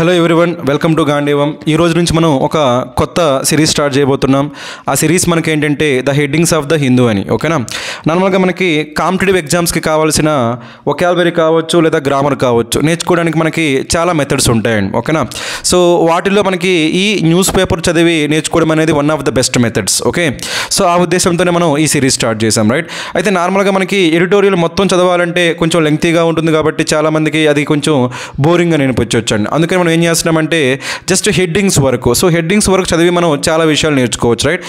Hello everyone, welcome to గాంధీవం. ఈ రోజు నుంచి మనం ఒక కొత్త సిరీస్ స్టార్ట్ చేయబోతున్నాం. ఆ సిరీస్ మనకి ఏంటంటే the headings of the Hindu అని. ఓకేనా, నార్మల్గా మనకి కాంపిటేటివ్ ఎగ్జామ్స్కి కావాల్సిన వొకాబులరీ కావచ్చు లేదా గ్రామర్ కావచ్చు నేర్చుకోవడానికి మనకి చాలా మెథడ్స్ ఉంటాయండి. ఓకేనా, సో వాటిల్లో మనకి ఈ న్యూస్ పేపర్ చదివి నేర్చుకోవడం అనేది one of the best methods. Okay, so ఆ ఉద్దేశంతోనే మనం ఈ సిరీస్ స్టార్ట్ చేసాం, రైట్. అయితే నార్మల్గా మనకి ఎడిటోరియల్ మొత్తం చదవాలంటే కొంచెం లెంగ్తీగా ఉంటుంది కాబట్టి చాలామందికి అది కొంచెం బోరింగ్గా అనిపించవచ్చండి. అందుకని మనం ఏం చేస్తున్నామంటే జస్ట్ హెడ్డింగ్స్ వరకు, సో హెడ్డింగ్స్ వరకు చదివి మనం చాలా విషయాలు నేర్చుకోవచ్చు, రైట్.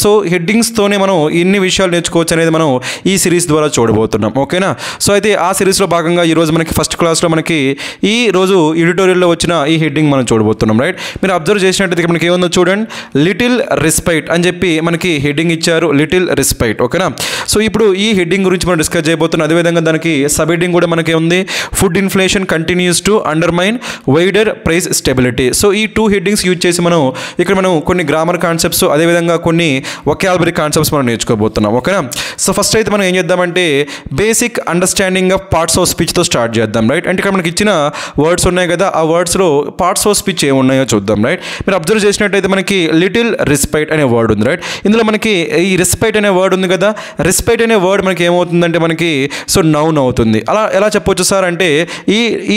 సో హెడ్డింగ్స్తోనే మనం ఎన్ని విషయాలు నేర్చుకోవచ్చు అనేది మనం ఈ సిరీస్ ద్వారా చూడబోతున్నాం. ఓకేనా, సో అయితే ఆ సిరీస్లో భాగంగా ఈరోజు మనకి ఫస్ట్ క్లాస్లో మనకి ఈ రోజు ఎడిటోరియల్లో వచ్చిన ఈ హెడ్డింగ్ మనం చూడబోతున్నాం, రైట్. మీరు అబ్జర్వ్ చేసినట్టయితే మనకి ఏముందో చూడండి, లిటిల్ రెస్పెక్ట్ అని చెప్పి మనకి హెడ్డింగ్ ఇచ్చారు, లిటిల్ రెస్పెక్ట్. ఓకేనా, సో ఇప్పుడు ఈ హెడ్డింగ్ గురించి మనం డిస్కస్ చేయబోతున్నాం. అదేవిధంగా దానికి సబ్ హెడ్డింగ్ కూడా మనకి ఉంది, food inflation continues to undermine wider price stability. So ఈ టూ హెడ్డింగ్స్ యూజ్ చేసి మనం కొన్ని గ్రామర్ కాన్సెప్ట్స్ అదేవిధంగా కొన్ని వొకాబులరీ కాన్సెప్ట్స్ మనం నేర్చుకోబోతున్నాం. ఓకేనా, సో ఫస్ట్ అయితే మనం ఏం చేద్దామంటే basic understanding of parts of స్పీచ్తో స్టార్ట్ చేద్దాం, రైట్. అంటే ఇక్కడ మనకి ఇచ్చిన వర్డ్స్ ఉన్నాయి కదా, ఆ వర్డ్స్లో పార్ట్స్ ఆఫ్ స్పీచ్ ఏమున్నాయో చూద్దాం, రైట్. మీరు అబ్జర్వ్ చేసినట్టయితే మనకి లిటిల్ రెస్పెక్ట్ అనే వర్డ్ ఉంది, రైట్. ఇందులో మనకి ఈ రెస్పెక్ట్ అనే వర్డ్ ఉంది కదా, రెస్పెక్ట్ అనే వర్డ్ మనకి ఏమవుతుందంటే మనకి సో నౌన్ అవుతుంది. అలా ఎలా చెప్పొచ్చు సార్ అంటే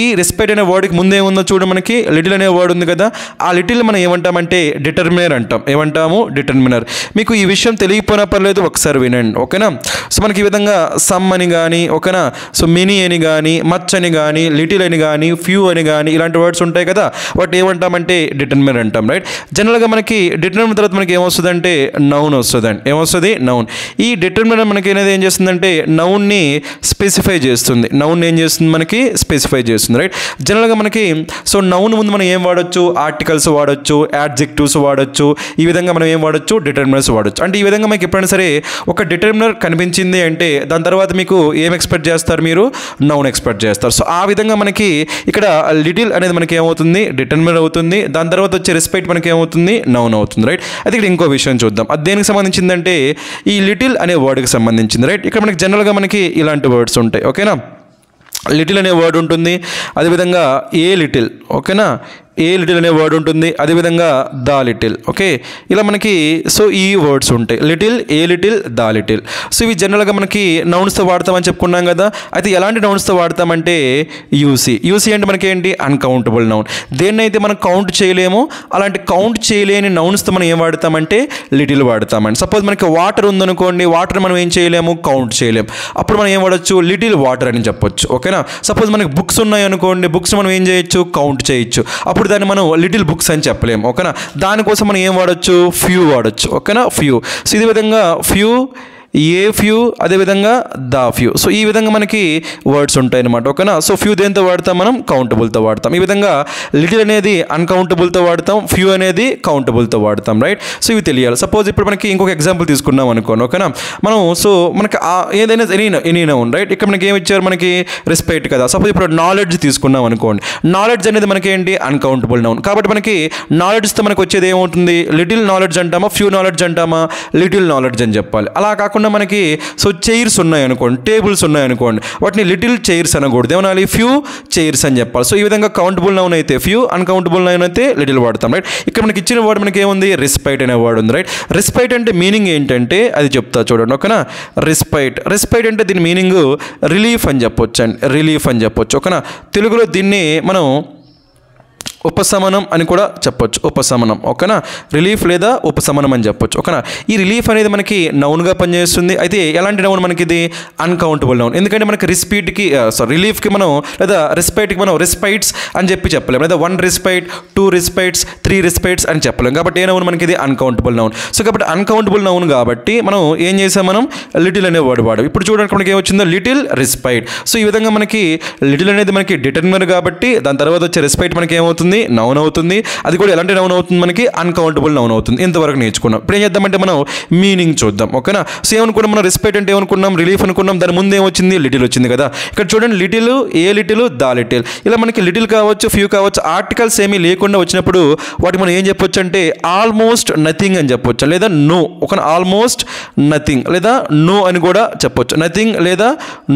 ఈ రెస్పెక్ట్ అనే వర్డ్కి ముందేముందో చూడండి, మనకి లిటిల్ అనే వర్డ్ ఉంది కదా, ఆ లిటిల్ మనం ఏమంటామంటే డిటర్మినర్ అంటాం. ఏమంటాము? డిటర్మినర్. మీకు ఈ విషయం తెలియకపోయినా పర్లేదు, ఒకసారి వినండి. ఓకేనా, సో మనకి ఈ విధంగా సమ్ అని కానీ, ఓకేనా, సో మినీ అని కానీ, మచ్ అని కానీ, లిటిల్ అని కానీ, ఫ్యూ అని కానీ ఇలాంటి వర్డ్స్ ఉంటాయి కదా, వాటి ఏమంటామంటే డిటర్మినర్ అంటాం, రైట్. జనరల్గా మనకి డిటర్మినర్ తర్వాత మనకి ఏమొస్తుందంటే నౌన్ వస్తుందండి. ఏమొస్తుంది? నౌన్. ఈ డిటర్మినర్ మనకి అనేది ఏం చేస్తుందంటే నౌన్ని స్పెసిఫై చేస్తుంది. నౌన్ ఏం చేస్తుంది? మనకి స్పెసిఫై చేస్తుంది, రైట్. జనరల్గా మనకి సో నౌన్ ముందు మనం ఏం వాడచ్చు? ఆర్టికల్స్ వాడచ్చు, యాడ్జెక్టివ్స్ వాడచ్చు, ఈ విధంగా మనం ఏం వాడచ్చు? డిటర్మినర్స్ వాడచ్చు. అంటే ఈ విధంగా మీకు ఎప్పుడైనా సరే ఒక డిటర్మినర్ కనిపించింది అంటే దాని తర్వాత మీకు ఏం ఎక్స్పెక్ట్ చేస్తారు? మీరు నౌన్ ఎక్స్పెక్ట్ చేస్తారు. సో ఆ విధంగా మనకి ఇక్కడ లిటిల్ అనేది మనకి ఏమవుతుంది? డిటర్మినర్ అవుతుంది. దాని తర్వాత వచ్చే రెస్పెక్ట్ మనకి ఏమవుతుంది? నౌన్ అవుతుంది, రైట్. అయితే ఇక్కడ ఇంకో విషయం చూద్దాం, అది దేనికి సంబంధించిందంటే ఈ లిటిల్ అనే వర్డ్కి సంబంధించింది, రైట్. ఇక్కడ మనకి జనరల్గా మనకి ఇలాంటి వర్డ్స్ ఉంటాయి. ఓకేనా, లిటిల్ అనే వర్డ్ ఉంటుంది, అదేవిధంగా ఏ లిటిల్. ఓకేనా, ఏ లిటిల్ అనే వర్డ్ ఉంటుంది, అదేవిధంగా ద లిటిల్. ఓకే, ఇలా మనకి సో ఈ వర్డ్స్ ఉంటాయి, little, a little, the little. So ఇవి జనరల్గా మనకి నౌన్స్తో వాడతామని చెప్పుకున్నాం కదా. అయితే ఎలాంటి నౌన్స్తో వాడతామంటే యూసీ అంటే మనకి ఏంటి? Uncountable noun. దేన్నైతే మనం కౌంట్ చేయలేమో అలాంటి కౌంట్ చేయలేని నౌన్స్తో మనం ఏం వాడతామంటే లిటిల్ వాడతామండి. సపోజ్ మనకి వాటర్ ఉందనుకోండి, వాటర్ మనం ఏం చేయలేము? కౌంట్ చేయలేము. అప్పుడు మనం ఏం వాడచ్చు? లిటిల్ వాటర్ అని చెప్పొచ్చు. ఓకేనా, సపోజ్ మనకి బుక్స్ ఉన్నాయి అనుకోండి, బుక్స్ మనం ఏం చేయొచ్చు? కౌంట్ చేయొచ్చు. అప్పుడు దాన్ని మనం లిటిల్ బుక్స్ అని చెప్పలేము. ఓకేనా, దానికోసం మనం ఏం వాడచ్చు? ఫ్యూ వాడచ్చు. ఓకేనా, ఫ్యూ. సో ఇదే విధంగా ఫ్యూ, ఏ ఫ్యూ, అదేవిధంగా ద ఫ్యూ. సో ఈ విధంగా మనకి వర్డ్స్ ఉంటాయి అనమాట. ఓకేనా, సో ఫ్యూ దేంతో వాడతాం? మనం కౌంటబుల్తో వాడతాం. ఈ విధంగా లిటిల్ అనేది అన్కౌంటబుల్తో వాడతాం, ఫ్యూ అనేది కౌంటబుల్తో వాడతాం, రైట్. సో ఇవి తెలియాలి. సపోజ్ ఇప్పుడు మనకి ఇంకొక ఎగ్జాంపుల్ తీసుకున్నాం అనుకోండి. ఓకేనా, మనం సో మనకి ఏదైనా ఎనీ నౌన్, రైట్. ఇక్కడ మనకి ఏమి ఇచ్చారు? మనకి రెస్పెక్ట్ కదా. సపోజ్ ఇప్పుడు నాలెడ్జ్ తీసుకున్నాం అనుకోండి, నాలెడ్జ్ అనేది మనకి ఏంటి? Uncountable noun. కాబట్టి మనకి నాలెడ్జ్తో మనకు వచ్చేది ఏమవుతుంది? లిటిల్ నాలెడ్జ్ అంటామా, ఫ్యూ నాలెడ్జ్ అంటామా? లిటిల్ నాలెడ్జ్ అని చెప్పాలి. అలా కాకుండా మనకి సో చైర్స్ ఉన్నాయనుకోండి, టేబుల్స్ ఉన్నాయనుకోండి, వాటిని లిటిల్ చైర్స్ అనకూడదు, ఏమనాలి? ఫ్యూ చైర్స్ అని చెప్పాలి. సో ఈ విధంగా కౌంటబుల్ నౌన్ అయితే ఫ్యూ, అన్కౌంటబుల్ నౌన్ అయితే లిటిల్ వాడతాం, రైట్. ఇక్కడ మనకి ఇచ్చిన వర్డ్ మనకి ఏముంది? రెస్పెక్ట్ అనే వర్డ్ ఉంది, రైట్. రెస్పెక్ట్ అంటే మీనింగ్ ఏంటంటే అది చెప్తా చూడండి. ఓకేనా, రెస్పెక్ట్ అంటే దీని మీనింగ్ రిలీఫ్ అని చెప్పొచ్చు అండి, రిలీఫ్ అని చెప్పొచ్చు. ఓకేనా, తెలుగులో దీన్ని మనం ఉపశమనం అని కూడా చెప్పొచ్చు. ఉపశమనం. ఓకేనా, రిలీఫ్ లేదా ఉపశమనం అని చెప్పొచ్చు. ఓకేనా, ఈ రిలీఫ్ అనేది మనకి నౌన్గా పనిచేస్తుంది. అయితే ఎలాంటి నౌన్ మనకి? ఇది అన్కౌంటబుల్ నౌన్. ఎందుకంటే మనకి రిలీఫ్కి మనం లేదా రెస్పెక్ట్కి మనం రెస్పెక్ట్స్ అని చెప్పలేము, లేదా 1 రెస్పెక్ట్, 2 రెస్పెక్ట్స్, 3 రెస్పెక్ట్స్ అని చెప్పలేము. కాబట్టి ఏ నౌన్ మనకి? ఇది అన్కౌంటబుల్ నౌన్. సో కాబట్టి అన్కౌంటబుల్ నౌన్ కాబట్టి మనం ఏం చేసాం? మనం లిటిల్ అనే వర్డ్ వాడాం. ఇప్పుడు చూడడానికి మనకి ఏమొచ్చిందో? Little respect. సో ఈ విధంగా మనకి లిటిల్ అనేది మనకి డిటర్మినర్ కాబట్టి దాని తర్వాత వచ్చే రెస్పెక్ట్ మనకి ఏమవుతుంది? నౌన్ అవుతుంది. అది కూడా ఎలాంటి నౌన్ అవుతుంది? మనకి అన్కౌంటబుల్ నౌన్ అవుతుంది. ఇంతవరకు నేర్చుకున్నాం. ఇప్పుడు ఏం చేద్దామంటే మనం మీనింగ్ చూద్దాం. ఓకేనా, సో ఏమనుకున్నాం? మనం రెస్పెక్ట్ అంటే ఏమనుకున్నాం? రిలీఫ్ అనుకున్నాం. దాని ముందు ఏమొచ్చింది? లిటిల్ వచ్చింది కదా. ఇక్కడ చూడండి, little, a little, the little. ఇలా మనకి లిటిల్ కావచ్చు, ఫ్యూ కావచ్చు, ఆర్టికల్స్ ఏమీ లేకుండా వచ్చినప్పుడు వాటికి మనం ఏం చెప్పొచ్చు అంటే ఆల్మోస్ట్ నథింగ్ అని చెప్పొచ్చు, లేదా నో. ఒక ఆల్మోస్ట్ నథింగ్ లేదా నో అని కూడా చెప్పొచ్చు. నథింగ్ లేదా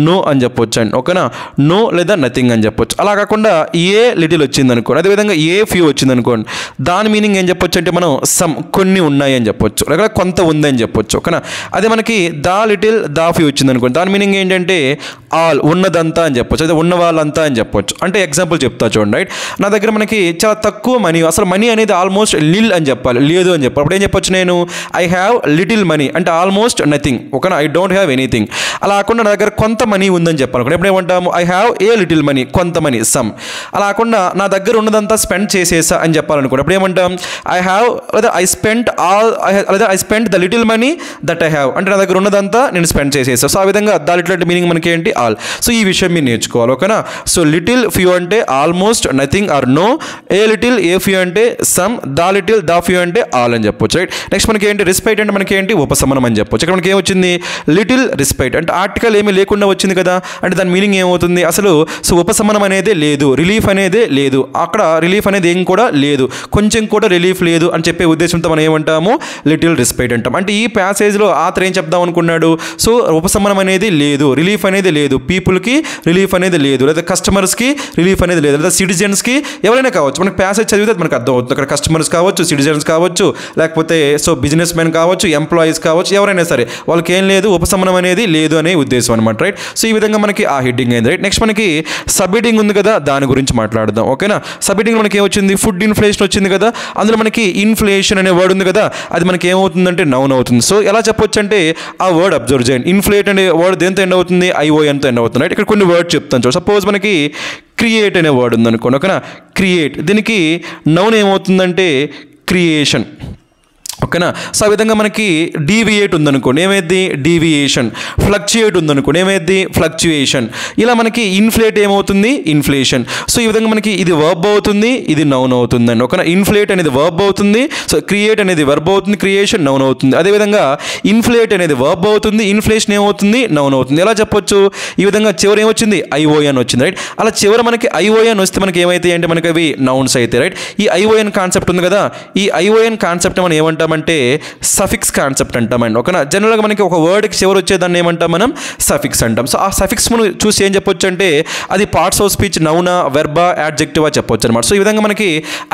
నో అని చెప్పొచ్చు అండి. ఓకేనా, నో లేదా నథింగ్ అని చెప్పొచ్చు. అలా కాకుండా ఏ లిటిల్ వచ్చింది అనుకోండి, అదేవిధంగా అదేవిధంగా ఏ ఫ్యూ వచ్చింది అనుకోండి, దాని మీనింగ్ ఏం చెప్పొచ్చు అంటే మనం సమ్ కొన్ని ఉన్నాయి అని చెప్పొచ్చు, లేదా కొంత ఉందని చెప్పొచ్చు. ఓకేనా. అదే మనకి దా లిటిల్ దా ఫ్యూ వచ్చింది అనుకోండి, దాని మీనింగ్ ఏంటంటే ఆల్ ఉన్నదంతా అని చెప్పొచ్చు, అదే ఉన్న వాళ్ళంతా అని చెప్పొచ్చు. అంటే ఎగ్జాంపుల్ చెప్తా చూడండి. రైట్, నా దగ్గర మనకి చాలా తక్కువ మనీ, అసలు మనీ అనేది ఆల్మోస్ట్ లిల్ అని చెప్పాలి, లేదు అని చెప్పాలి. అప్పుడు ఏం చెప్పొచ్చు నేను, ఐ హ్యావ్ లిటిల్ మనీ అంటే ఆల్మోస్ట్ నథింగ్. ఓకేనా, ఐ డోంట్ హ్యావ్ ఎనీథింగ్. అలా కాకుండా నా దగ్గర కొంత మనీ ఉందని చెప్పాలి. ఎప్పుడు ఏమంటాము, I have a little money, కొంత మనీ, సమ్. అలా కాకుండా నా దగ్గర ఉన్నదంతా స్పెండ్ చేసేసా అని చెప్పాలనుకోండి, అప్పుడు ఏమంటాం, ఐ హ్యావ్ లేదా ఐ స్పెండ్ ఆల్, లేదా I spend the little money that I have, అంటే నా దగ్గర ఉన్నదంతా నేను స్పెండ్ చేసేసా. సో ఆ విధంగా ద లిటిల్ అంటే మీనింగ్ మనకి ఏంటి, ఆల్. సో ఈ విషయం మీరు నేర్చుకోవాలి. ఓకేనా. సో లిటిల్ ఫ్యూ అంటే almost nothing or no, a little a few అంటే some, the little the few అంటే ఆల్ అని చెప్పొచ్చు. రైట్, నెక్స్ట్ మనకి ఏంటి, రెస్పెక్ట్ అంటే మనకి ఏంటి, ఉపశమనం అని చెప్పొచ్చు. ఇక్కడ మనకి ఏమొచ్చింది, లిటిల్ రెస్పెక్ట్ అంటే ఆర్టికల్ ఏమీ లేకుండా వచ్చింది కదా, అంటే దాని మీనింగ్ ఏమవుతుంది అసలు, సో ఉపశమనం అనేది లేదు, రిలీఫ్ అనేది లేదు, అక్కడ రిలీఫ్ అనేది ఏం కూడా లేదు, కొంచెం కూడా రిలీఫ్ లేదు అని చెప్పే ఉద్దేశంతో మనం ఏమంటాము, లిటిల్ రెస్పెక్ట్ అంటాం. అంటే ఈ ప్యాసేజ్లో ఆథర్ ఏం చెప్దాం అనుకున్నాడు, సో ఉపశమనం అనేది లేదు, రిలీఫ్ అనేది లేదు, పీపుల్కి రిలీఫ్ అనేది లేదు, లేదా కస్టమర్స్కి రిలీఫ్ అనేది లేదు, లేదా సిటిజన్స్కి, ఎవరైనా కావచ్చు. మనకి ప్యాసేజ్ చదివితే మనకు అర్థం అవుతుంది. అక్కడ కస్టమర్స్ కావచ్చు, సిటిజన్స్ కావచ్చు, లేకపోతే సో బిజినెస్ మెన్ కావచ్చు, ఎంప్లాయీస్ కావచ్చు, ఎవరైనా సరే వాళ్ళకి ఏం లేదు, ఉపశమనం అనేది లేదు అనే ఉద్దేశం అనమాట. రైట్, సో ఈ విధంగా మనకి ఆ హెడ్డింగ్ అయింది. రైట్, నెక్స్ట్ మనకి సబ్ హెడ్డింగ్ ఉంది కదా, దాని గురించి మాట్లాడదాం. ఓకేనా. సబ్ హెడ్డింగ్ మనకి ఏమొచ్చింది, ఫుడ్ ఇన్ఫ్లేషన్ వచ్చింది కదా, అందులో మనకి ఇన్ఫ్లేషన్ అనే వర్డ్ ఉంది కదా, అది మనకి ఏమవుతుందంటే నౌన్ అవుతుంది. సో ఎలా చెప్పొచ్చు అంటే ఆ వర్డ్ అబ్జర్వ్ చేయండి. ఇన్ఫ్లేట్ అనే వర్డ్ దేంతో ఎండ్ అవుతుంది, ఐఓఎన్తో ఎండ్ అవుతుంది. రైట్, ఇక్కడ కొన్ని వర్డ్ చెప్తాను చూడండి. సపోజ్ మనకి క్రియేట్ అనే వర్డ్ ఉందనుకోండి. ఓకేనా, క్రియేట్, దీనికి నౌన్ ఏమవుతుందంటే క్రియేషన్. ఓకేనా. సో ఆ విధంగా మనకి డీవియేట్ ఉందనుకోండి, ఏమైంది, డీవియేషన్. ఫ్లక్చుయేట్ ఉందనుకోండి, ఏమైంది, ఫ్లక్చుయేషన్. ఇలా మనకి ఇన్ఫ్లేట్ ఏమవుతుంది, ఇన్ఫ్లేషన్. సో ఈ విధంగా మనకి ఇది వర్బ్ అవుతుంది, ఇది నౌన్ అవుతుందండి. ఓకేనా. ఇన్ఫ్లేట్ అనేది వర్బ్ అవుతుంది, సో క్రియేట్ అనేది వర్బ్ అవుతుంది, క్రియేషన్ నౌన్ అవుతుంది. అదేవిధంగా ఇన్ఫ్లేట్ అనేది వర్బ్ అవుతుంది, ఇన్ఫ్లేషన్ ఏమవుతుంది, నౌన్ అవుతుంది. ఎలా చెప్పొచ్చు, ఈ విధంగా చివరి ఏమొచ్చింది, ఐఓఎన్ వచ్చింది. రైట్, అలా చివరి మనకి ఐఓఎన్ వస్తే మనకి ఏమైతాయి అంటే మనకి అవి నౌన్స్ అయితే. రైట్, ఈ ఐఓఎన్ కాన్సెప్ట్ ఉంది కదా, ఈ ఐఓఎన్ కాన్సెప్ట్ మనం ఏమంటాం అంటే సఫిక్స్ కాన్సెప్ట్ అంటామండి. ఓకేనా. జనరల్గా మనకి ఒక వర్డ్కి చివరి వచ్చేదాన్ని ఏమంటాం మనం, సఫిక్స్ అంటాం. సో ఆ సఫిక్స్ మనం చూసి ఏం చెప్పొచ్చు అంటే అది పార్ట్స్ ఆఫ్ స్పీచ్ నౌనా, వెర్బా, యాడ్జెక్టివా చెప్పొచ్చు అనమాట. సో ఈ విధంగా మనకి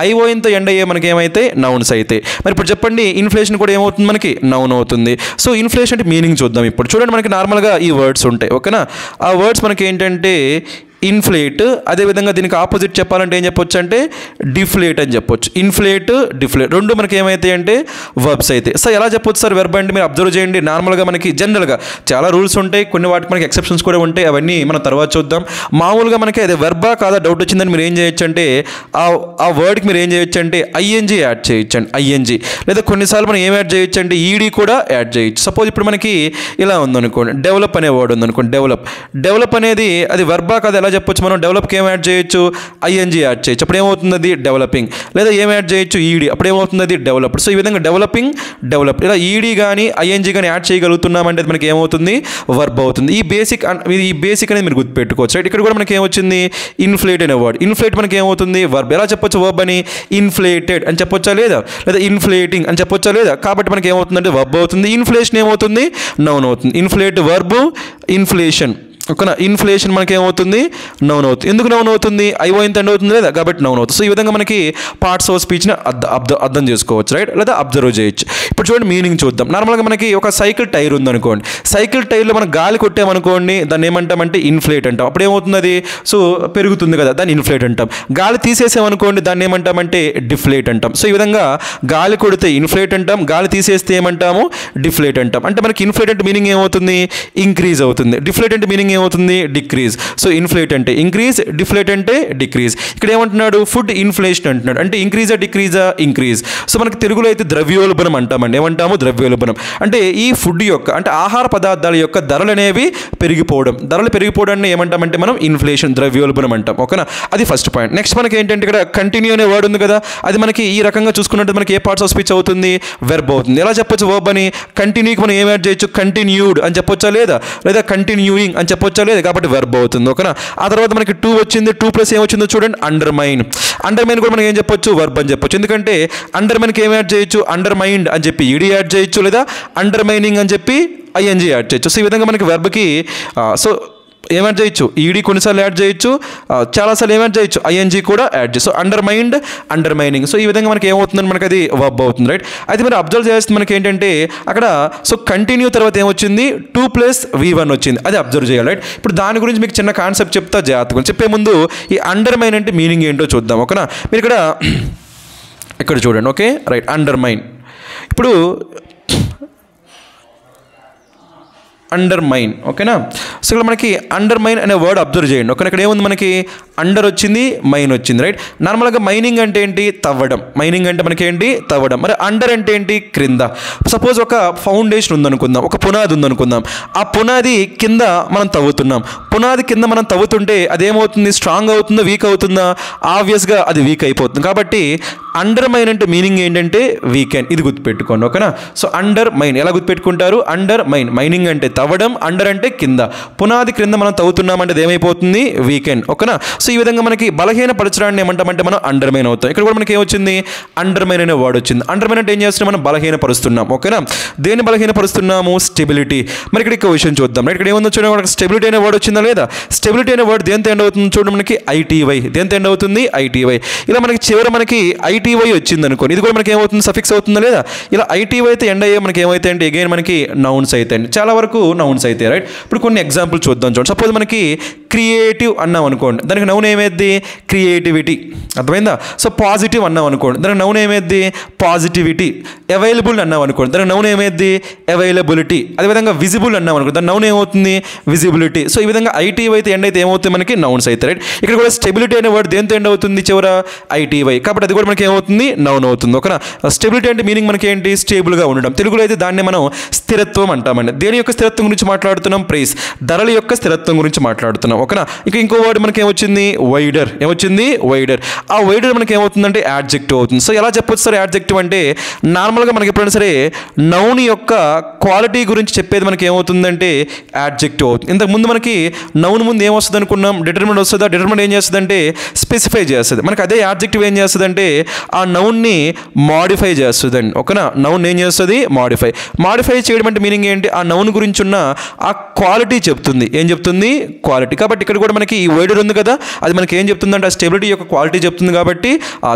ఐఓఎన్తో ఎండ్ అయ్యే మనకి ఏమైతే నౌన్స్ అయితే. మరి ఇప్పుడు చెప్పండి, ఇన్ఫ్లేషన్ కూడా ఏమవుతుంది మనకి, నౌన్ అవుతుంది. సో ఇన్ఫ్లేషన్ అంటే మీనింగ్ చూద్దాం ఇప్పుడు. చూడండి, మనకి నార్మల్గా ఈ వర్డ్స్ ఉంటాయి. ఓకేనా. ఆ వర్డ్స్ మనకి ఏంటంటే ఇన్ఫ్లేట్, అదేవిధంగా దీనికి ఆపోజిట్ చెప్పాలంటే ఏం చెప్పొచ్చు అంటే డిఫ్లేట్ అని చెప్పొచ్చు. ఇన్ఫ్లేట్, డిఫ్లేట్ రెండు మనకి ఏమైతాయి అంటే వర్బ్స్ అయితే. సో ఎలా చెప్పొచ్చు సార్ వెర్బ్ అంటే, మీరు అబ్జర్వ్ చేయండి. నార్మల్గా మనకి జనరల్గా చాలా రూల్స్ ఉంటాయి, కొన్ని వాటికి మనకి ఎక్సెప్షన్స్ కూడా ఉంటాయి, అవన్నీ మనం తర్వాత చూద్దాం. మామూలుగా మనకి అది వెర్బా కాదా డౌట్ వచ్చిందని మీరు ఏం చేయొచ్చు అంటే ఆ వర్డ్కి మీరు ఏం చేయొచ్చు అంటే ఐఎన్జీ యాడ్ చేయొచ్చు అండి, ఐఎన్జీ. లేదా కొన్నిసార్లు మనం ఏం యాడ్ చేయొచ్చు అంటే ఈడీ కూడా యాడ్ చేయొచ్చు. సపోజ్ ఇప్పుడు మనకి ఇలా ఉందనుకోండి, డెవలప్ అనే వర్డ్ ఉందనుకోండి, డెవలప్ అనేది అది వెర్బా కాదా, చెప్పొచ్చు మనం, డెవలప్కి ఏం యాడ్ చేయొచ్చు, ఐఎన్జీ యాడ్ చేయొచ్చు, అప్పుడు ఏమవుతుంది అది డెవలపింగ్. లేదా ఏం యాడ్ చేయొచ్చు, ఈడీ, అప్పుడు ఏమవుతుంది అది డెవలప్డ్. సో ఈ విధంగా డెవలపింగ్, డెవలప్డ్, ఇలా ఈడీ కానీ ఐఎన్జీ కానీ యాడ్ చేయగలుగుతున్నామంటే అది మనకి ఏమవుతుంది, వర్బ్ అవుతుంది. ఈ బేసిక్ అనేది మీరు గుర్తుపెట్టుకోవచ్చు. రైట్, ఇక్కడ కూడా మనకి ఏమొచ్చింది, ఇన్ఫ్లేట్ అనే వర్డ్. ఇన్ఫ్లేట్ మనకి ఏమవుతుంది, వర్బ్. ఎలా చెప్పొచ్చు వర్బ్ అని, ఇన్ఫ్లేటెడ్ అని చెప్పొచ్చా లేదా, లేదా ఇన్ఫ్లేటింగ్ అని చెప్పొచ్చా లేదా, కాబట్టి మనకి ఏమవుతుందంటే వర్బ్ అవుతుంది. ఇన్ఫ్లేషన్ ఏమవుతుంది, నౌన్ అవుతుంది. Inflate verb, inflation. ఓకేనా. ఇన్ఫ్లేషన్ మనకి ఏమవుతుంది, నౌన్ అవుతుంది. ఎందుకు నౌన్ అవుతుంది, ఐఓఎన్ ఎండ్ అవుతుంది లేదా, కాబట్టి నౌన్ అవుతుంది. సో ఈ విధంగా మనకి పార్ట్స్ ఆఫ్ స్పీచ్ని అర్థం చేసుకోవచ్చు. రైట్, లేదా అబ్జర్వ్ చేయొచ్చు. ఇప్పుడు చూడండి మీనింగ్ చూద్దాం. నార్మల్గా మనకి ఒక సైకిల్ టైర్ ఉందనుకోండి, సైకిల్ టైర్లో మనం గాలి కొట్టామనుకోండి, దాన్ని ఏమంటామంటే ఇన్ఫ్లేట్ అంటాం. అప్పుడు ఏమవుతుంది అది, సో పెరుగుతుంది కదా, దాన్ని ఇన్ఫ్లేట్ అంటాం. గాలి తీసేసామనుకోండి, దాన్ని ఏమంటామంటే డిఫ్లేట్ అంటాం. సో ఈ విధంగా గాలి కొడితే ఇన్ఫ్లేట్ అంటాం, గాలి తీసేస్తే ఏమంటాము, డిఫ్లేట్ అంటాం. అంటే మనకి ఇన్ఫ్లేట్ అంటే మీనింగ్ ఏమవుతుంది, ఇంక్రీజ్ అవుతుంది. డిఫ్లేట్ అంటే మీనింగ్ ఏమవుతుంది, డిక్రీజ్. సో ఇన్ఫ్లేట్ అంటే ఇంక్రీజ్, డిఫ్లేట్ అంటే డిక్రీజ్. ఇక్కడ ఏమంటున్నాడు, ఫుడ్ ఇన్ఫ్లేషన్ అంటున్నాడు, అంటే ఇంక్రీజా డిక్రీజా, ఇంక్రీజ్. సో మనకి తెలుగులో అయితే ద్రవ్యోల్బణం అంటామండి. ఏమంటాము, ద్రవ్యోల్బణం. అంటే ఈ ఫుడ్ యొక్క, అంటే ఆహార పదార్థాల యొక్క ధరలు అనేవి పెరిగిపోవడం, ధరలు పెరిగిపోవడాన్ని ఏమంటామంటే మనం ఇన్ఫ్లేషన్, ద్రవ్యోల్బణం అంటాం. ఓకేనా, అది ఫస్ట్ పాయింట్. నెక్స్ట్ మనకి ఏంటంటే ఇక్కడ కంటిన్యూ అనే వర్డ్ ఉంది కదా, అది మనకి ఈ రకంగా చూసుకున్నట్టు మనకి ఏ పార్ట్స్ ఆఫ్ స్పీచ్ అవుతుంది, వెర్బ్ అవుతుంది. ఎలా చెప్పొచ్చు వర్బ్ అని, కంటిన్యూకి మనం ఏం యాడ్ చేయొచ్చు, కంటిన్యూడ్ అని చెప్పొచ్చా లేదా, లేదా కంటిన్యూయింగ్ అని చెప్పొచ్చా లేదా, కాబట్టి వెర్బ్ అవుతుంది. ఓకేనా. ఆ తర్వాత మనకి 2 వచ్చింది, 2 ప్లస్ ఏమొచ్చిందో చూడండి, అండర్మైన్. అండర్మైన్ కూడా మనం ఏం చెప్పొచ్చు, వర్బ్ అని చెప్పొచ్చు. ఎందుకంటే అండర్మైన్కి ఏం యాడ్ చేయొచ్చు, అండర్మైండ్ అని చెప్పి ఈడీ యాడ్ చేయొచ్చు, లేదా అండర్మైనింగ్ అని చెప్పి ఐఎన్జీ యాడ్ చేయొచ్చు. సో ఈ విధంగా మనకి వెర్బ్కి సో ఏం యాడ్ చేయొచ్చు, ఈడీ కొన్నిసార్లు యాడ్ చేయొచ్చు, చాలాసార్లు ఏం యాడ్ చేయొచ్చు, ఐఎన్జీ కూడా యాడ్ చేయొచ్చు. So undermined, undermining. సో ఈ విధంగా మనకి ఏమవుతుందని మనకి అది వర్బ్ అవుతుంది, రైట్. అయితే మీరు అబ్జర్వ్ చేస్తే మనకి ఏంటంటే అక్కడ సో కంటిన్యూ తర్వాత ఏమొచ్చింది, 2+V1 వచ్చింది, అది అబ్జర్వ్ చేయాలి, రైట్. ఇప్పుడు దాని గురించి మీకు చిన్న కాన్సెప్ట్ చెప్తా జాగ్రత్తగా. చెప్పే ముందు ఈ అండర్మైన్ అంటే మీనింగ్ ఏంటో చూద్దాం, ఓకేనా. మీరు ఇక్కడ చూడండి, ఓకే, రైట్. అండర్మైన్, ఇప్పుడు అండర్మైన్, ఓకేనా. సో ఇక్కడ మనకి అండర్మైన్ అనే వర్డ్ అబ్జర్వ్ చేయండి, ఓకే. ఇక్కడ ఏముంది, మనకి అండర్ వచ్చింది, మైన్ వచ్చింది, రైట్. నార్మల్గా మైనింగ్ అంటే ఏంటి, తవ్వడం. మైనింగ్ అంటే మనకి ఏంటి, తవ్వడం. మరి అండర్ అంటే ఏంటి, క్రింద. సపోజ్ ఒక ఫౌండేషన్ ఉందనుకుందాం, ఒక పునాది ఉందనుకుందాం. ఆ పునాది కింద మనం తవ్వుతున్నాం. పునాది కింద మనం తవ్వుతుంటే అదేమవుతుంది, స్ట్రాంగ్ అవుతుందా, వీక్ అవుతుందా? ఆబ్వియస్గా అది వీక్ అయిపోతుంది. కాబట్టి అండర్మైన్ అంటే మీనింగ్ ఏంటంటే వీకెండ్. ఇది గుర్తుపెట్టుకోండి, ఓకేనా. సో అండర్ మైన్ ఎలా గుర్తుపెట్టుకుంటారు, అండర్ మైన్. మైనింగ్ అంటే తవ్వడం, అండర్ అంటే కింద. పునాది క్రింద మనం తవ్వుతున్నామంటే అది ఏమైపోతుంది, వీకెండ్, ఓకేనా. సో ఈ విధంగా మనకి బలహీనపరచడాన్ని ఏమంటామంటే మనం అండర్మైన్ అవుతాం. ఇక్కడ కూడా మనకి ఏమొచ్చింది, అండర్మైన్ అనే వర్డ్ వచ్చింది. అండర్మైన్ అంటే ఏం చేస్తున్నాం, మనం బలహీనపరుస్తున్నాం, ఓకేనా. దేన్ని బలహీనపరుస్తున్నాము, స్టెబిలిటీ. మరి ఇక్కడ విషయం చూద్దాం, రైట్. ఇక్కడ ఏముందో చూడండి, మనకి స్టెబిలిటీ అనే వర్డ్ వచ్చిందా లేదా. స్టెబిలిటీ అనే వర్డ్ దేంతో ఎండ్ అవుతుంది చూడండి, మనకి ఐటీవై. దేంతో ఎండ్ అవుతుంది, ఐటీవై. ఇలా మనకి చివర మనకి ఐటీవై వచ్చింది అనుకోండి, ఇది కూడా మనకి ఏమవుతుంది, సఫిక్స్ అవుతుందా లేదా. ఇలా ఐటీవై అయితే ఎండ్ అయ్యే మనకి ఏమైతే అంటే అగైన్ మనకి నౌన్స్ అవుతాయండి, చాలా వరకు నౌన్స్ అవుతాయి, రైట్. ఇప్పుడు కొన్ని ఎగ్జాంపుల్ చూద్దాం చూడండి. సపోజ్ మనకి క్రియేటివ్ అన్నాం అనుకోండి, దానికి నౌన్ ఏమైద్ది, క్రియేటివిటీ, అర్థమైందా. సో పాజిటివ్ అన్నాం అనుకోండి, దానికి నౌన్ ఏమైద్ది, పాజిటివిటీ. అవైలబుల్ అన్నాం అనుకోండి, దానికి నౌన్ ఏమైద్ది, అవైలబిలిటీ. అదేవిధంగా విజిబుల్ అన్నాం అనుకోండి, దాని నౌన్ ఏమవుతుంది, విజిబిలిటీ. సో ఈ విధంగా ఐటీవై అయితే ఎండ్ అయితే ఏమవుతుంది, మనకి నౌన్స్ అవుతాయి, రైట్. ఇక్కడ కూడా స్టెబిలిటీ అనే వర్డ్ దేంతో ఎండ్ అవుతుంది, చివర ఐటీవై. కాబట్టి అది కూడా మనకి ఏమవుతుంది, నౌన్ అవుతుంది, ఓకేనా. స్టెబిలిటీ అంటే మీనింగ్ మనకి ఏంటి, స్టేబుల్గా ఉండడం. తెలుగులో అయితే దాన్ని మనం స్థిరత్వం అంటామండి. దేని యొక్క స్థిరత్వం గురించి మాట్లాడుతున్నాం, ప్రైస్, ధరల యొక్క స్థిరత్వం గురించి మాట్లాడుతున్నాం, ఓకేనా. ఇక ఇంకో వర్డ్ మనకి ఏమొచ్చింది, వైడర్. ఏమొచ్చింది, వైడర్. ఆ వైడర్ మనకి ఏమవుతుందంటే యాడ్జెక్టివ్ అవుతుంది. సో ఎలా చెప్పొచ్చు సార్ యాడ్జెక్టివ్ అంటే, నార్మల్గా మనకి ఎప్పుడైనా సరే నౌన్ యొక్క క్వాలిటీ గురించి చెప్పేది మనకి ఏమవుతుందంటే యాడ్జెక్టివ్ అవుతుంది. ఇంతకుముందు మనకి నౌన్ ముందు ఏమొస్తుంది అనుకున్నాం, డిటర్మినెంట్ వస్తుందా. డిటర్మినెంట్ ఏం చేస్తుందంటే స్పెసిఫై చేస్తుంది. మనకి అదే యాడ్జెక్టివ్ ఏం చేస్తుందంటే ఆ నౌన్ని మాడిఫై చేస్తుందండి, ఓకేనా. నౌన్ ఏం చేస్తుంది, మాడిఫై చేయడం అంటే మీనింగ్ ఏంటి, ఆ నౌన్ గురించి ఉన్న ఆ క్వాలిటీ చెప్తుంది. ఏం చెప్తుంది, క్వాలిటీ. కాబట్టి ఇక్కడ కూడా మనకి ఈ వైడర్ ఉంది కదా, అది మనకి ఏం చెప్తుందంటే ఆ స్టెబిలిటీ యొక్క క్వాలిటీ చెప్తుంది. కాబట్టి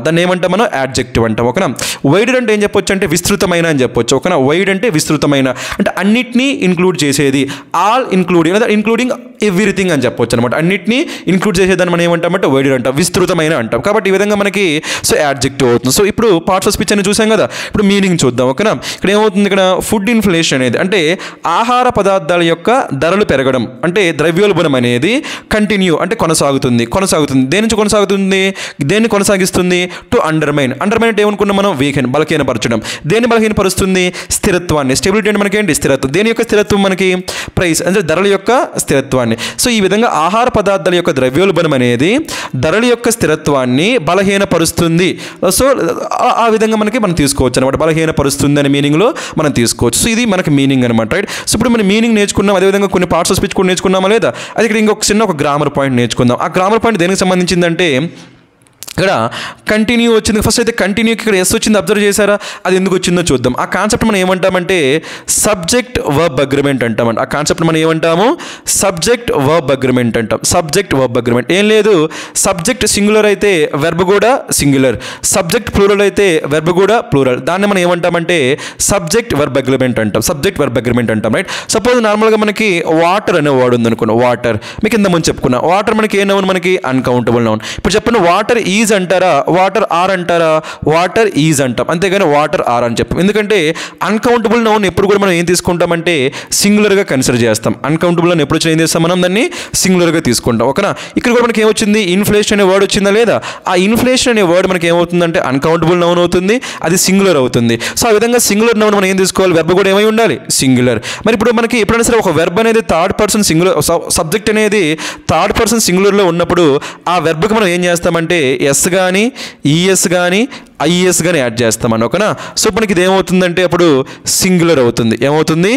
దాన్ని ఏమంటాం మనం, యాడ్జెక్టివ్ అంటాం, ఓకేనా. వైడర్ అంటే ఏం చెప్పొచ్చు అంటే విస్తృతమైన అని చెప్పొచ్చు, ఓకేనా. వైడ్ అంటే విస్తృతమైన, అంటే అన్నిటినీ ఇంక్లూడ్ చేసేది, ఆల్ ఇంక్లూడింగ్ లేదా ఇంక్లూడింగ్ ఎవ్రీథింగ్ అని చెప్పొచ్చు అనమాట. అన్నిటినీ ఇంక్లూడ్ చేసేదాన్ని మనం ఏమంటామంటే వైడర్ అంటాం, విస్తృతమైన అంటాం. కాబట్టి ఈ విధంగా మనకి సో యాడ్జెక్టివ్ అవుతుంది. సో ఇప్పుడు పార్ట్స్ ఆఫ్ స్పీచ్ అని చూసాం కదా, ఇప్పుడు మీనింగ్ చూద్దాం, ఓకేనా. ఇక్కడ ఏమవుతుంది, ఇక్కడ ఫుడ్ ఇన్ఫ్లేషన్ అనేది అంటే ఆహార పదార్థాల యొక్క ధరలు పెరగడం, అంటే ద్రవ్యోల్బణం అనేది కంటిన్యూ అంటే కొనసాగుతుంది. దేని నుంచి కొనసాగుతుంది, దేన్ని కొనసాగిస్తుంది, టు అండర్మైన్. అండర్మైన్ అంటే ఏమనుకున్నాం మనం, వీకెన్, బలహీనపరచడం. దేన్ని బలహీనపరుస్తుంది, స్థిరత్వాన్ని. స్టెబిలిటీ అంటే మనకి ఏంటి, స్థిరత్వం. దేని యొక్క స్థిరత్వం, మనకి ప్రైస్ అంటే ధరల యొక్క స్థిరత్వాన్ని. సో ఈ విధంగా ఆహార పదార్థాల యొక్క ద్రవ్యోల్బణం అనేది ధరల యొక్క స్థిరత్వాన్ని బలహీనపరుస్తుంది. సో ఆ విధంగా మనకి మనం తీసుకోవచ్చు అనమాట, బలహీనపరుస్తుంది అనే మీనింగ్లో మనం తీసుకోవచ్చు. సో ఇది మనకి మీనింగ్ అనమాట, రైట్. సో ఇప్పుడు మనం మీనింగ్ నేర్చుకున్నాం, అదేవిధంగా కొన్ని పార్ట్స్ ఆఫ్ స్పీచ్ కూడా నేర్చుకున్నామా లేదా. అది ఇక్కడ ఇంకొక చిన్న ఒక గ్రామర్ పాయింట్ నేర్చుకుందాం. ఆ గ్రామర్ పాయింట్ దేనికి సంబంధించిందంటే, ఇక్కడ కంటిన్యూ వచ్చింది. ఫస్ట్ అయితే కంటిన్యూకి ఇక్కడ ఎస్ వచ్చింది, అబ్జర్వ్ చేశారా. అది ఎందుకు వచ్చిందో చూద్దాం. ఆ కాన్సెప్ట్ మనం ఏమంటామంటే సబ్జెక్ట్ వర్బ్ అగ్రిమెంట్ అంటామండి. ఆ కాన్సెప్ట్ మనం ఏమంటాము, సబ్జెక్ట్ వర్బ్ అగ్రిమెంట్ అంటాం. సబ్జెక్ట్ వర్బ్ అగ్రిమెంట్ ఏం లేదు, సబ్జెక్ట్ సింగులర్ అయితే వెర్బ్ కూడా సింగులర్, సబ్జెక్ట్ ప్లూరల్ అయితే వెర్బ్ కూడా ప్లూరల్. దాన్ని మనం ఏమంటామంటే సబ్జెక్ట్ వర్బ్ అగ్రిమెంట్ అంటాం, సబ్జెక్ట్ వర్బ్ అగ్రిమెంట్ అంటాం, రైట్. సపోజ్ నార్మల్గా మనకి వాటర్ అనే వర్డ్ ఉంది అనుకున్నాం, వాటర్. మీకు ఇంత ముందు చెప్పుకున్నా, వాటర్ మనకి ఏ నౌన్, మనకి అన్కౌంటబుల్ నౌన్. ఇప్పుడు చెప్పండి, వాటర్ ఈజ్ అంటారా, వాటర్ ఆర్ అంటారా, వాటర్ ఈజ్ అంటాం, అంతేగాని వాటర్ ఆర్ అని చెప్పాం. ఎందుకంటే అన్కౌంటబుల్ నౌన్ ఎప్పుడు కూడా మనం ఏం తీసుకుంటామంటే సింగులర్గా కన్సిడర్ చేస్తాం. అన్కౌంటబుల్ నౌన్ ఎప్పుడు ఏం చేస్తాం, మనం దాన్ని సింగులర్గా తీసుకుంటాం, ఓకేనా. ఇక్కడ కూడా మనకి ఏమొచ్చింది, ఇన్ఫ్లేషన్ అనే వర్డ్ వచ్చిందా లేదా. ఆ ఇన్ఫ్లేషన్ అనే వర్డ్ మనకి ఏమవుతుందంటే అన్కౌంటబుల్ నౌన్ అవుతుంది, అది సింగులర్ అవుతుంది. సో ఆ విధంగా సింగులర్ నౌన్ మనం ఏం తీసుకోవాలి, వెర్బ్ కూడా ఏమై ఉండాలి, సింగులర్. మరి ఇప్పుడు మనకి ఎప్పుడైనా సరే ఒక వెర్బ్ అనేది థర్డ్ పర్సన్ సింగులర్, సబ్జెక్ట్ అనేది థర్డ్ పర్సన్ సింగులర్లో ఉన్నప్పుడు ఆ వెర్బ్కి మనం ఏం చేస్తామంటే ఎస్ కానీ, ఈఎస్ కానీ, ఐఎస్ గాని యాడ్ చేస్తామని, ఓకేనా. సో మనకి ఇది ఏమవుతుందంటే అప్పుడు సింగులర్ అవుతుంది. ఏమవుతుంది?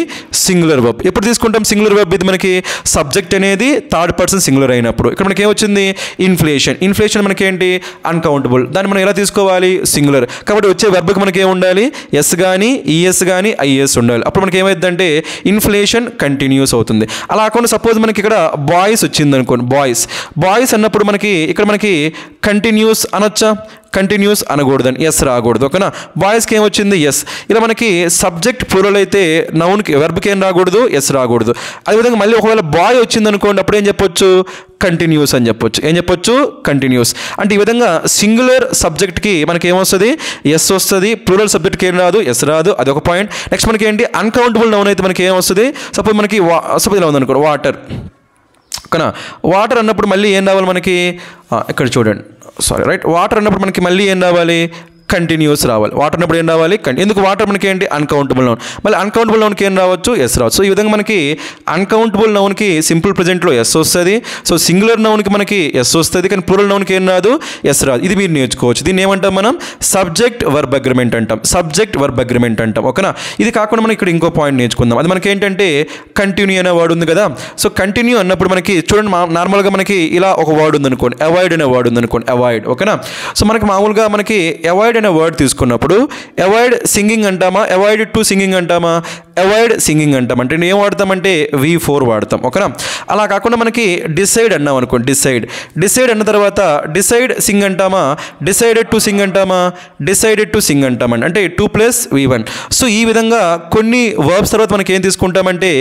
Singular verb. ఎప్పుడు తీసుకుంటాం సింగులర్ వర్బ్? ఇది మనకి సబ్జెక్ట్ అనేది థర్డ్ పర్సన్ సింగులర్ అయినప్పుడు. ఇక్కడ మనకి ఏమొచ్చింది? ఇన్ఫ్లేషన్. ఇన్ఫ్లేషన్ మనకి ఏంటి? అన్కౌంటబుల్. దాన్ని మనం ఎలా తీసుకోవాలి? సింగులర్. కాబట్టి వచ్చే వెర్బ్కి మనకి ఏమి ఉండాలి? ఎస్ కానీ ఈఎస్ కానీ ఐఎస్ ఉండాలి. అప్పుడు మనకి ఏమైందంటే ఇన్ఫ్లేషన్ కంటిన్యూస్ అవుతుంది. అలా కాకుండా సపోజ్ మనకి ఇక్కడ బాయ్స్ వచ్చింది అనుకోండి, బాయ్స్ అన్నప్పుడు మనకి ఇక్కడ మనకి కంటిన్యూస్ అనొచ్చా? కంటిన్యూస్ అనకూడదని, ఎస్ రాకూడదు, ఓకేనా. బాయ్స్కి ఏమొచ్చింది? ఎస్. ఇలా మనకి సబ్జెక్ట్ ప్లూరల్ అయితే నౌన్కి వెర్బ్కి ఏం రాకూడదు? ఎస్ రాకూడదు. అదేవిధంగా మళ్ళీ ఒకవేళ బాయ్ వచ్చింది అనుకోండి, అప్పుడు ఏం చెప్పొచ్చు? కంటిన్యూస్ అని చెప్పొచ్చు. ఏం చెప్పొచ్చు? కంటిన్యూస్. అంటే ఈ విధంగా సింగులర్ సబ్జెక్ట్కి మనకి ఏమొస్తుంది? ఎస్ వస్తుంది. ప్లూరల్ సబ్జెక్ట్కి ఏం రాదు? ఎస్ రాదు. అదొక పాయింట్. నెక్స్ట్ మనకి ఏంటి? అన్కౌంటబుల్ నౌన్ అయితే మనకి ఏమొస్తుంది? సపోజ్ మనకి సపోజ్ ఇలా ఉందనుకో, వాటర్, ఓకేనా. వాటర్ అన్నప్పుడు మళ్ళీ ఏం రావాలి మనకి? ఇక్కడ చూడండి, సారీ, రైట్. వాటర్ అన్నప్పుడు మనకి మళ్ళీ ఏం రావాలి? కంటిన్యూస్ రావాలి. వాటర్ అన్నప్పుడు ఏం రావాలి? ఎందుకు? వాటర్ మనకి ఏంటి? Uncountable noun. మళ్ళీ అన్కౌంటబుల్ నౌన్కి ఏం రావచ్చు? ఎస్ రావచ్చు. సో ఈ విధంగా మనకి అన్కౌంటబుల్ నౌన్కి సింపుల్ ప్రెజెంట్లో ఎస్ వస్తుంది. సో సింగులర్ నౌన్కి మనకి ఎస్ వస్తుంది, కానీ ప్లూరల్ నౌన్కి ఏం రాదు? ఎస్ రాదు. ఇది మీరు నేర్చుకోవచ్చు. దీన్ని ఏమంటాం మనం? సబ్జెక్ట్ వర్బ్ అగ్రిమెంట్ అంటాం. సబ్జెక్ట్ వర్బ్ అగ్రిమెంట్ అంటాం, ఓకేనా. ఇది కాకుండా మనం ఇక్కడ ఇంకో పాయింట్ నేర్చుకుందాం. అది మనకి ఏంటంటే కంటిన్యూ అనే వర్డ్ ఉంది కదా. సో కంటిన్యూ అన్నప్పుడు మనకి చూడండి, నార్మల్గా మనకి ఇలా ఒక వర్డ్ ఉందనుకోండి, అవాయిడ్ అనే వర్డ్ ఉందనుకోండి, అవాయిడ్, ఓకేనా. సో మనకి మామూలుగా మనకి అవాయిడ్ అనే వర్డ్ తీసుకున్నప్పుడు అవాయిడ్ సింగింగ్ అంటామా? అవాయిడ్ టు సింగింగ్ అంటామా? అవాయిడ్ సింగింగ్ అంటాం. అంటే ఏం వాడతామంటే V4 వాడతాం, ఓకేనా. అలా కాకుండా మనకి డిసైడ్ అన్నాం అనుకోండి, డిసైడ్ అన్న తర్వాత డిసైడ్ సింగ్ అంటామా? డిసైడెడ్ టు సింగ్ అంటామా? డిసైడెడ్ టు సింగ్ అంటామండి. అంటే 2 + V1. సో ఈ విధంగా కొన్ని వర్బ్స్ తర్వాత మనకి ఏం తీసుకుంటామంటే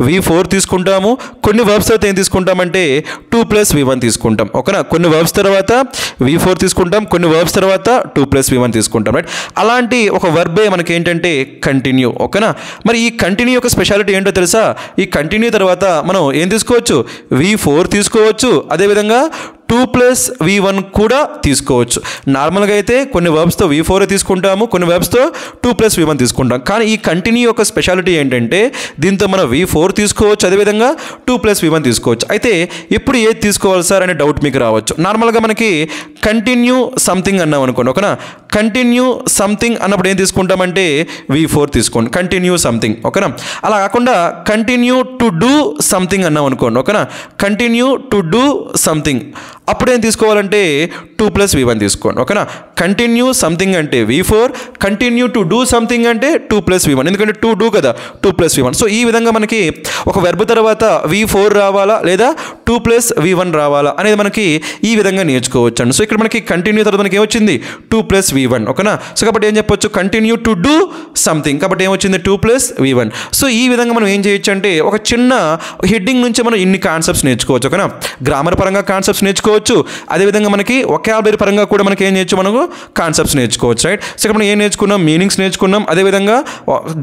V4 తీసుకుంటాము. కొన్ని వర్బ్స్ తర్వాత ఏం తీసుకుంటామంటే 2 + V1 తీసుకుంటాం, ఓకేనా. కొన్ని వర్బ్స్ తర్వాత V4 తీసుకుంటాం, కొన్ని వర్బ్స్ తర్వాత 2 + V1 తీసుకుంటాం, రైట్. అలాంటి ఒక వర్బే మనకి ఏంటంటే కంటిన్యూ, ఓకేనా. మరి ఈ కంటిన్యూ యొక్క స్పెషాలిటీ ఏంటో తెలుసా? ఈ కంటిన్యూ తర్వాత మనం ఏం తీసుకోవచ్చు? V4 తీసుకోవచ్చు. అదేవిధంగా 2 + V1 కూడా తీసుకోవచ్చు. నార్మల్గా అయితే కొన్ని వర్బ్స్తో V4 తీసుకుంటాము, కొన్ని వర్బ్స్తో 2 + V1 తీసుకుంటాం. కానీ ఈ కంటిన్యూ యొక్క స్పెషాలిటీ ఏంటంటే దీంతో మనం V4 తీసుకోవచ్చు, అదేవిధంగా 2 + V1 తీసుకోవచ్చు. అయితే ఎప్పుడు ఏది తీసుకోవాలి సార్ అనే డౌట్ మీకు రావచ్చు. నార్మల్గా మనకి కంటిన్యూ సంథింగ్ అన్నాం అనుకోండి, ఓకేనా. కంటిన్యూ సంథింగ్ అన్నప్పుడు ఏం తీసుకుంటామంటే V4 తీసుకోండి, కంటిన్యూ సంథింగ్, ఓకేనా. అలా కాకుండా కంటిన్యూ టు డూ సంథింగ్ అన్నాం అనుకోండి, ఓకేనా. కంటిన్యూ టు డూ సంథింగ్ అప్పుడు ఏం తీసుకోవాలంటే 2 + V1 తీసుకోండి, ఓకేనా. కంటిన్యూ సంథింగ్ అంటే V4, continue to do something అంటే 2 + V1, ఎందుకంటే టు డూ కదా, 2 + V1. సో ఈ విధంగా మనకి ఒక వెర్బ్ తర్వాత V4 రావాలా లేదా 2 + V1 రావాలా అనేది మనకి ఈ విధంగా నేర్చుకోవచ్చు అండి. సో ఇక్కడ మనకి కంటిన్యూ తర్వాత మనకి ఏమొచ్చింది? 2 + V1, ఓకేనా. సో కాబట్టి ఏం చెప్పొచ్చు? కంటిన్యూ టు డూ సంథింగ్, కాబట్టి ఏమొచ్చింది? 2 + V1. సో ఈ విధంగా మనం ఏం చేయొచ్చు అంటే ఒక చిన్న హెడ్డింగ్ నుంచి మనం ఇన్ని కాన్సెప్ట్స్ నేర్చుకోవచ్చు, ఓకేనా. గ్రామర్ పరంగా కాన్సెప్ట్స్ నేర్చుకోవచ్చు, అదేవిధంగా మనకి వొకాబులరీ పరంగా కూడా మనకి ఏం నేర్చు మనకు కాన్సెప్ట్స్ నేర్చుకోవచ్చు, రైట్. సో ఇక్కడ మనం ఏం నేర్చుకున్నాం? మీనింగ్స్ నేర్చుకున్నాం, అదేవిధంగా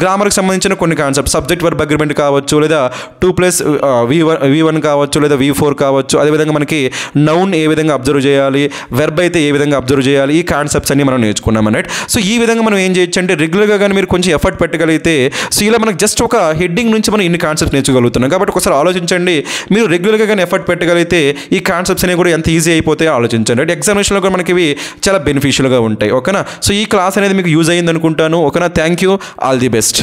గ్రామర్కి సంబంధించిన కొన్ని కాన్సెప్ట్స్, సబ్జెక్ట్ వర్బ్ అగ్రిమెంట్ కావచ్చు, లేదా 2 + V1 కావచ్చు, లేదా V4 కావచ్చు, అదేవిధంగా మనకి నౌన్ ఏ విధంగా అబ్జర్వ్ చేయాలి, వెర్బ్ అయితే ఏ విధంగా అబ్జర్వ్ చేయాలి, ఈ కాన్సెప్ట్స్ అన్ని మనం నేర్చుకున్నాం, రైట్. సో ఈ విధంగా మనం ఏం చేయొచ్చు అంటే రెగ్యులర్గా కానీ మీరు కొంచెం ఎఫర్ట్ పెట్టగలిగితే సో ఇలా మనకు జస్ట్ ఒక హెడ్డింగ్ నుంచి మనం ఇన్ని కాన్సెప్ట్స్ నేర్చుకోగలుగుతున్నాం. కాబట్టి ఒకసారి ఆలోచించండి, మీరు రెగ్యులర్గా కానీ ఎఫర్ట్ పెట్టగలిగితే ఈ కాన్సెప్ట్స్ అనేవి కూడా ఎంత ఈజీ అయిపోతాయో ఆలోచించండి, రైట్. ఎగ్జామినేషన్లో కూడా మనకి ఇవి చాలా బెనిఫిషియల్గా ఉంటాయి, ఓకేనా. సో ఈ క్లాస్ అనేది మీకు యూజ్ అయ్యింది అనుకుంటాను, ఓకేనా. Thank you, all the best.